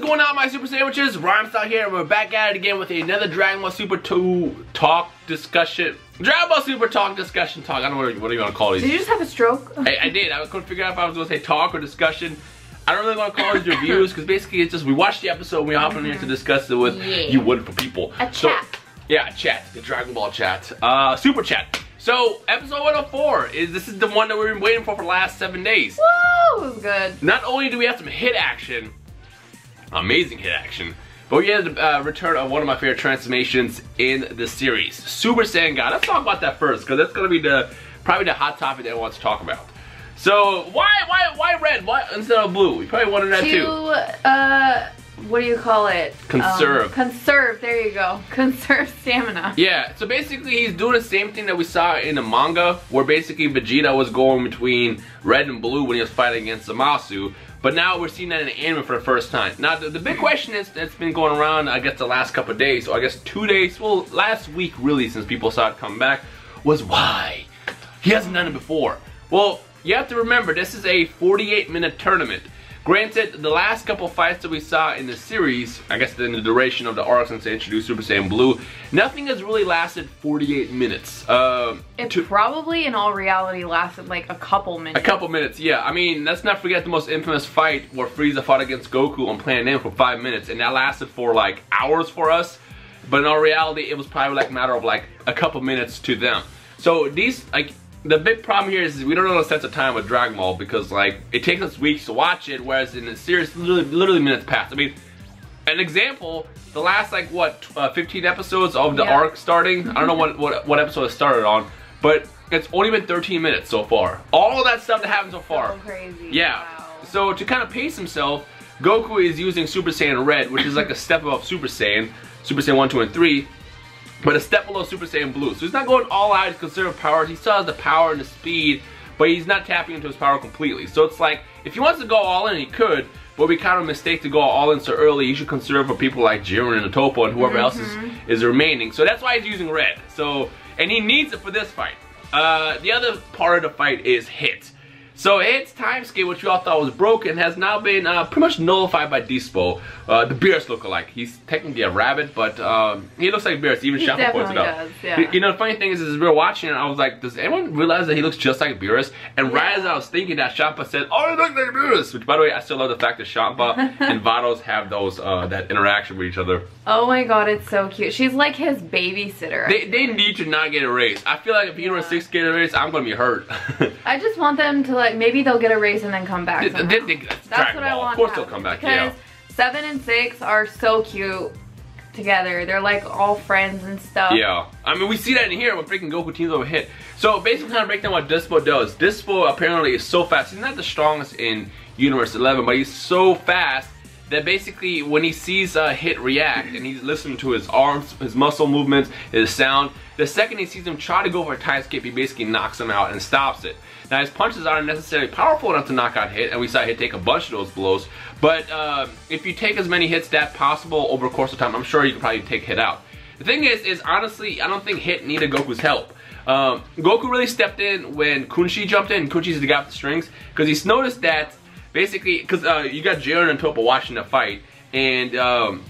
going on, my Super Sandwiches? Rhymestyle here, and we're back at it again with another Dragon Ball Super 2 talk discussion. Dragon Ball Super talk discussion talk. I don't know what do you want to call these. Did you just have a stroke? I did. I couldn't figure out if I was going to say talk or discussion. I don't really want to call these reviews because basically it's just we watched the episode and we hop in here to discuss it with you wonderful people. A chat. Yeah, a chat. The Dragon Ball chat. Super chat. So, episode 104 this is the one that we've been waiting for the last 7 days. Woo! It was good. Not only do we have some hit action, amazing hit action, but we had the return of one of my favorite transformations in the series, Super Saiyan God. Let's talk about that first, because that's going to be probably the hot topic that I want to talk about. So, why red? Why instead of blue? We probably wanted that too. What do you call it? Conserve. Conserve, there you go. Conserve stamina. Yeah, so basically he's doing the same thing that we saw in the manga, where basically Vegeta was going between red and blue when he was fighting against Zamasu. But now we're seeing that in the anime for the first time. Now the big question is that's been going around, I guess, the last couple of days, or I guess 2 days, well, last week really, since people saw it come back, was why he hasn't done it before. Well, you have to remember, this is a 48-minute tournament. Granted, the last couple fights that we saw in the series, I guess in the duration of the arc since they introduced Super Saiyan Blue, nothing has really lasted 48 minutes. It probably, in all reality, lasted like a couple minutes. A couple minutes, yeah. I mean, let's not forget the most infamous fight where Frieza fought against Goku on Planet M for 5 minutes, and that lasted for like hours for us. But in all reality, it was probably like a matter of like a couple minutes to them. So these, like, the big problem here is we don't know the sense of time with Dragon Ball because, like, it takes us weeks to watch it, whereas in the series, literally minutes pass. I mean, an example, the last, like, what, 15 episodes of the arc starting? I don't know what episode it started on, but it's only been 13 minutes so far. All of that stuff that happened so far. So crazy. Yeah. Wow. So to kind of pace himself, Goku is using Super Saiyan Red, which is like a step above Super Saiyan 1, 2, and 3. But a step below Super Saiyan Blue. So he's not going all out to conserve power. He still has the power and the speed, but he's not tapping into his power completely. So it's like, if he wants to go all in, he could, but we kind of mistake to go all in so early. He should conserve for people like Jiren and Topo and whoever else is remaining. So that's why he's using red. So, and he needs it for this fight. The other part of the fight is Hit. So Hit's time skip, which we all thought was broken, has now been pretty much nullified by Dispo, the Beerus lookalike. He's technically a rabbit, but he looks like Beerus. Even Shoppa points it out. Does, yeah. You know, the funny thing is we were watching it, I was like, does anyone realize that he looks just like Beerus? And right as I was thinking that, Shoppa said, oh, he looks like Beerus! Which, by the way, I still love the fact that Shoppa and Vados have those that interaction with each other. Oh my god, it's so cute. She's like his babysitter. They need to not get a raise. I feel like if you were a 6 get a raise, I'm gonna be hurt. I just want them to, like, maybe they'll get a raise and then come back. That's what I want. Of course they'll come back, because 7 and 6 are so cute together. They're like all friends and stuff. Yeah. I mean, we see that in here when freaking Goku teams over Hit. So basically kind of break down what Dispo does. Dispo apparently is so fast. He's not the strongest in Universe 11, but he's so fast that basically when he sees Hit react and he's listening to his arms, his muscle movements, his sound, the second he sees him try to go for a time skip, he basically knocks him out and stops it. Now his punches aren't necessarily powerful enough to knock out Hit, and we saw Hit take a bunch of those blows, but if you take as many hits that possible over the course of time, I'm sure you can probably take Hit out. The thing is honestly, I don't think Hit needed Goku's help. Goku really stepped in when Kunchi jumped in. Kunchi's the guy with the strings, because he's noticed that basically, because you got Jiren and Topo watching the fight, and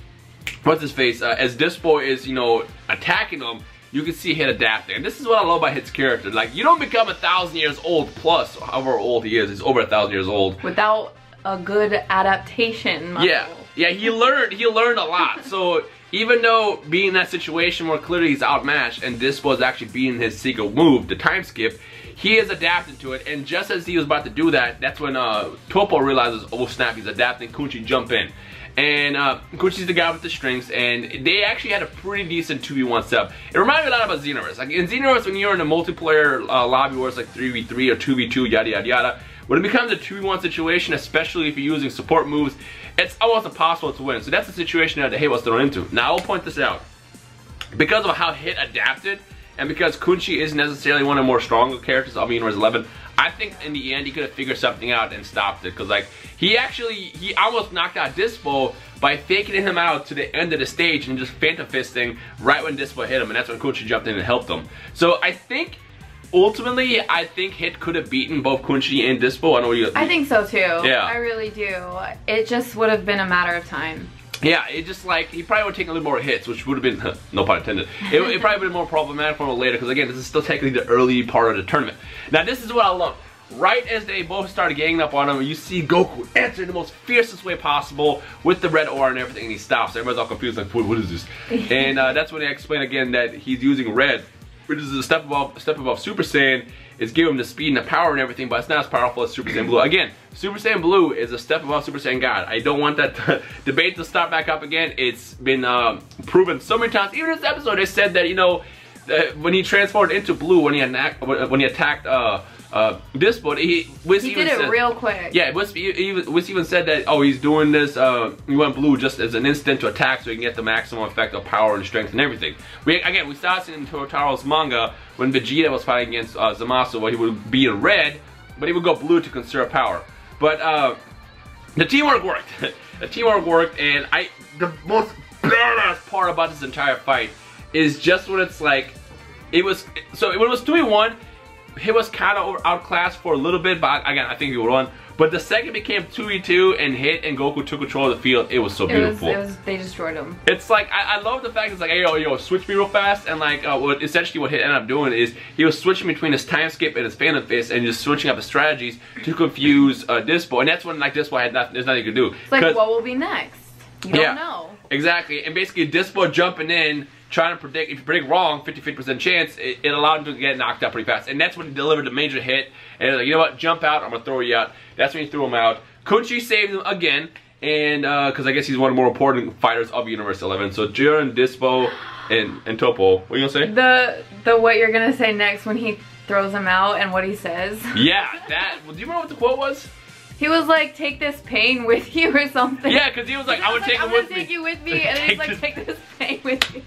what's his face, as Dispo is, you know, attacking him, you can see Hit adapting. And this is what I love about Hit's character. Like, you don't become 1,000 years old plus, however old he is. He's over 1,000 years old. Without a good adaptation muscle. Yeah, he learned a lot. So even though being in that situation where clearly he's outmatched and Dispo is actually being his secret move, the time skip, he is adapted to it. And just as he was about to do that, that's when Topo realizes, oh snap, he's adapting. Kunchi jump in. And Kunchi's the guy with the strings, and they actually had a pretty decent 2v1 setup. It reminded me a lot about Xenoverse. Like in Xenoverse, when you're in a multiplayer lobby where it's like 3v3 or 2v2, yada yada yada, when it becomes a 2v1 situation, especially if you're using support moves, it's almost impossible to win. So that's the situation that Hit was thrown into. Now I'll point this out. Because of how Hit adapted, and because Kunchi isn't necessarily one of the more stronger characters of Universe 11, I think in the end he could have figured something out and stopped it. Because like, he almost knocked out Dispo by faking him out to the end of the stage and just phantom fisting right when Dispo hit him. And that's when Kunchi jumped in and helped him. So I think ultimately, I think Hit could have beaten both Kunchi and Dispo. I know you. I think so too. Yeah. I really do. It just would have been a matter of time. Yeah, it just like, he probably would have taken a little more hits, which would have been, no pun intended, it probably would have been more problematic for him later, because again, this is still technically the early part of the tournament. Now, this is what I love. Right as they both start ganging up on him, you see Goku enter in the most fiercest way possible with the red aura and everything, and he stops. Everybody's all confused, like, what is this? And that's when they explain again that he's using red, which is a step above Super Saiyan. It's giving him the speed and the power and everything, but it's not as powerful as Super Saiyan Blue. Again, Super Saiyan Blue is a step above Super Saiyan God. I don't want that debate to start back up again. It's been proven so many times. Even in this episode, they said that, you know, when he transformed into Blue, when he attacked Dispo, he did it real quick. Yeah, Wiz even said that, oh, he's doing this, he went Blue just as an instant to attack so he can get the maximum effect of power and strength and everything. We saw this in Totaro's manga when Vegeta was fighting against Zamasu, where he would be in red, but he would go blue to conserve power. But the teamwork worked. The teamwork worked, and the most badass part about this entire fight is just when it's like, when it was 2v1, he was kind of outclassed for a little bit, but again, I think he would won. But the second it became 2v2 and Hit and Goku took control of the field, it was so beautiful. They destroyed him. It's like, I love the fact it's like, hey, yo, switch me real fast. And like, essentially what Hit ended up doing is he was switching between his time skip and his Phantom Fist and just switching up the strategies to confuse Dispo. And that's when like Dispo had there's nothing to do. It's like, what will be next? You don't know. Exactly. And basically Dispo jumping in, trying to predict, if you predict wrong, 50% chance, it allowed him to get knocked out pretty fast. And that's when he delivered the major hit. And like, you know what, jump out, I'm gonna throw you out. That's when he threw him out. Kunchi saved him again, and because I guess he's one of the more important fighters of Universe 11. So Jiren, Dispo, and Topo. What are you gonna say? The what you're gonna say next when he throws him out and what he says. Yeah, that. Do you remember what the quote was? He was like, take this pain with you or something. Yeah, because he was like, I'm gonna take you with me. And then he's like, take this pain with you.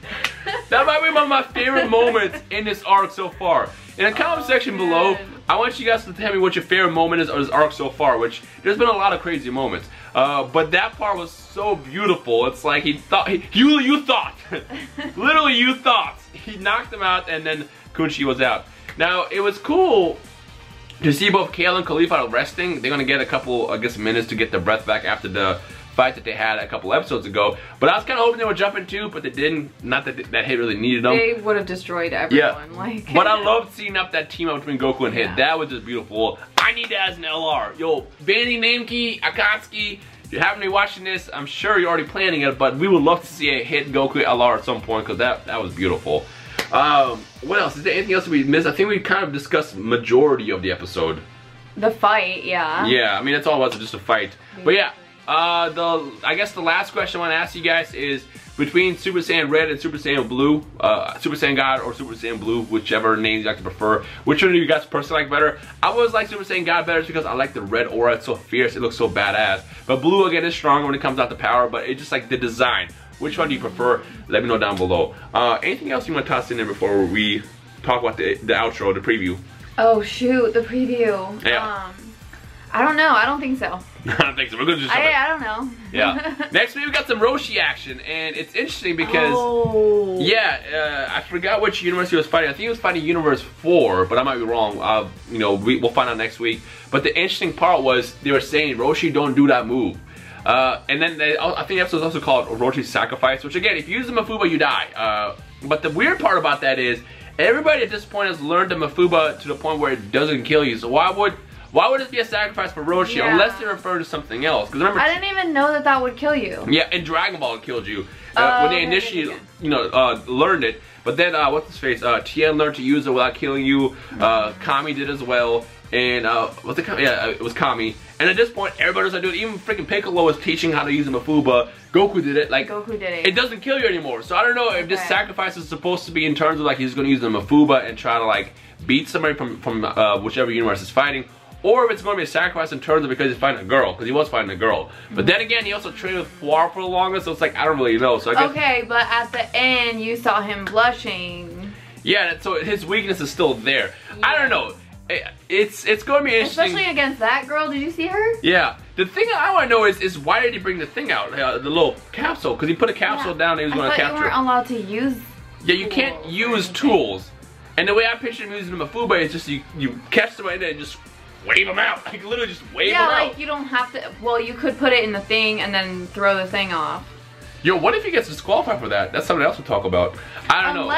That might be one of my favorite moments in this arc so far. In the comment section below, I want you guys to tell me what your favorite moment is of this arc so far, which there's been a lot of crazy moments. But that part was so beautiful. It's like you thought, literally you thought. He knocked him out and then Kunchi was out. Now, it was cool to see both Kale and Khalifa resting. They're gonna get a couple, I guess, minutes to get their breath back after the fight that they had a couple episodes ago. But I was kind of hoping they would jump in too, but they didn't. Not that that hit really needed them. They would have destroyed everyone. Yeah. Like. But I loved seeing up that team up between Goku and Hit. Yeah. That was just beautiful. I need that as an LR. Yo, Vanny, Nameki, Akatsuki, if you haven't been watching this, I'm sure you're already planning it, but we would love to see a Hit Goku LR at some point, because that was beautiful. What else? Is there anything else we missed? I think we kind of discussed majority of the episode. The fight, yeah. Yeah, I mean, that's all it was, just a fight. But yeah, I guess the last question I want to ask you guys is, between Super Saiyan Red and Super Saiyan Blue, Super Saiyan God or Super Saiyan Blue, whichever names you like to prefer, which one do you guys personally like better? I always like Super Saiyan God better just because I like the red aura. It's so fierce, it looks so badass. But Blue, again, is stronger when it comes out to power, but it's just like the design. Which one do you prefer? Let me know down below. Anything else you want to toss in there before we talk about the outro, the preview? Oh shoot, the preview. Yeah. I don't know. I don't think so. I don't think so. We're gonna just. I don't know. Yeah. Next week we got some Roshi action, and it's interesting because I forgot which universe he was fighting. I think he was fighting Universe 4, but I might be wrong. You know, we'll find out next week. But the interesting part was they were saying Roshi don't do that move. And then I think the episode was also called Roshi's Sacrifice, which again, if you use the Mafuba, you die. But the weird part about that is everybody at this point has learned the Mafuba to the point where it doesn't kill you. So why would it be a sacrifice for Roshi unless they refer to something else? Because remember, I didn't even know that that would kill you. Yeah, in Dragon Ball it killed you when they initially, learned it. But then what's his face? Tien learned to use it without killing you. Kami did as well. And what's it? Yeah, it was Kami. And at this point, everybody knows how to do it. Even freaking Piccolo was teaching how to use the Mafuba. Goku did it. Like Goku did it. It doesn't kill you anymore. So I don't know if this sacrifice is supposed to be in terms of like he's going to use the Mafuba and try to like beat somebody from whichever universe is fighting, or if it's going to be a sacrifice in terms of because he's fighting a girl, because he was fighting a girl. But then again, he also trained with Fuar for the longest, so it's like I don't really know. So I guess, okay, but at the end, you saw him blushing. Yeah, so his weakness is still there. Yeah. I don't know. It's going to be interesting. Especially against that girl. Did you see her? Yeah. The thing I want to know is why did he bring the thing out, the little capsule? Because he put a capsule down and he was going to capture. You weren't allowed to use. Yeah, you can't use tools. And the way I picture him using the Mafuba is just you catch somebody and just wave them out. Like literally just wave them out. Yeah, like you don't have to, well, you could put it in the thing and then throw the thing off. Yo, what if he gets disqualified for that? That's something else we'll talk about. I don't know.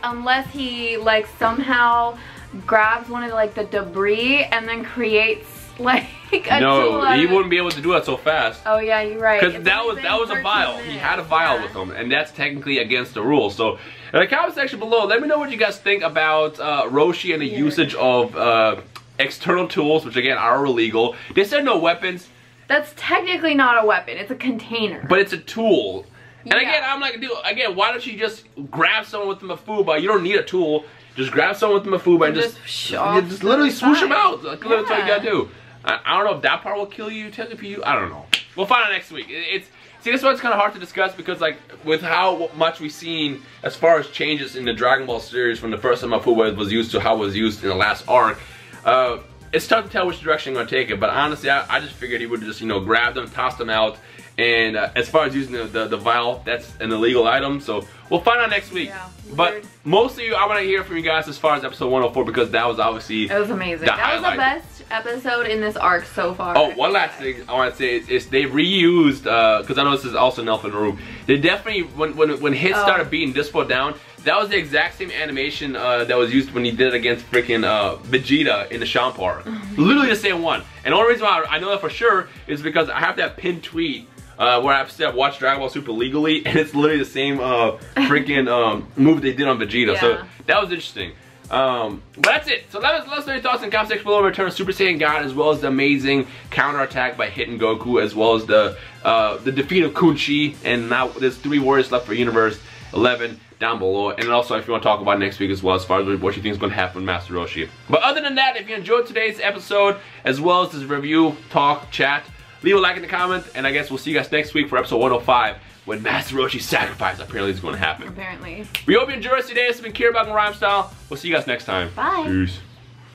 Unless he like somehow grabs one of like the debris and then creates like a tool. No, he wouldn't be able to do that so fast. Oh yeah, you're right. Because that was a vial. He had a vial with him, and that's technically against the rules. So in the comment section below, let me know what you guys think about Roshi and the usage of external tools, which again are illegal. They said no weapons. That's technically not a weapon. It's a container. But it's a tool. And again, I'm like, dude, again, why don't you just grab someone with the Mafuba? You don't need a tool. Just grab someone with the Mafuba and just literally swoosh them out. Like, that's all you gotta do. I don't know if that part will kill you, technically for you. I don't know. We'll find out next week. See, this one's kind of hard to discuss because, like, with how much we've seen as far as changes in the Dragon Ball series from the first time Mafuba was used to how it was used in the last arc, it's tough to tell which direction I'm going to take it, but honestly, I just figured he would just, you know, grab them, toss them out, and as far as using the vial, that's an illegal item, so we'll find out next week. Yeah, but mostly, I want to hear from you guys as far as episode 104, because that was obviously it was amazing. That was the best episode in this arc so far. Oh, one last thing I want to say is they reused, because I know this is also an elephant in the room, they definitely, when Hit started beating Dispo down, that was the exact same animation that was used when he did it against freaking Vegeta in the Shampar. Literally the same one. And the only reason why I know that for sure is because I have that pinned tweet where I've watched Dragon Ball Super legally, and it's literally the same freaking move they did on Vegeta. Yeah. So that was interesting. But that's it. So let us know your thoughts in the comment section below. Return of Super Saiyan God, as well as the amazing counterattack by hitting Goku, as well as the defeat of Kunchi. And now there's 3 warriors left for Universe 11 down below. And also if you want to talk about next week as well, as far as what you think is going to happen with Master Roshi. But other than that, if you enjoyed today's episode, as well as this review, talk, chat, leave a like in the comments. And I guess we'll see you guys next week for episode 105. When Master Roshi's sacrifice apparently is going to happen. Apparently. We hope you enjoyed us today. This has been Kira and Rhymestyle. We'll see you guys next time. Bye. Peace.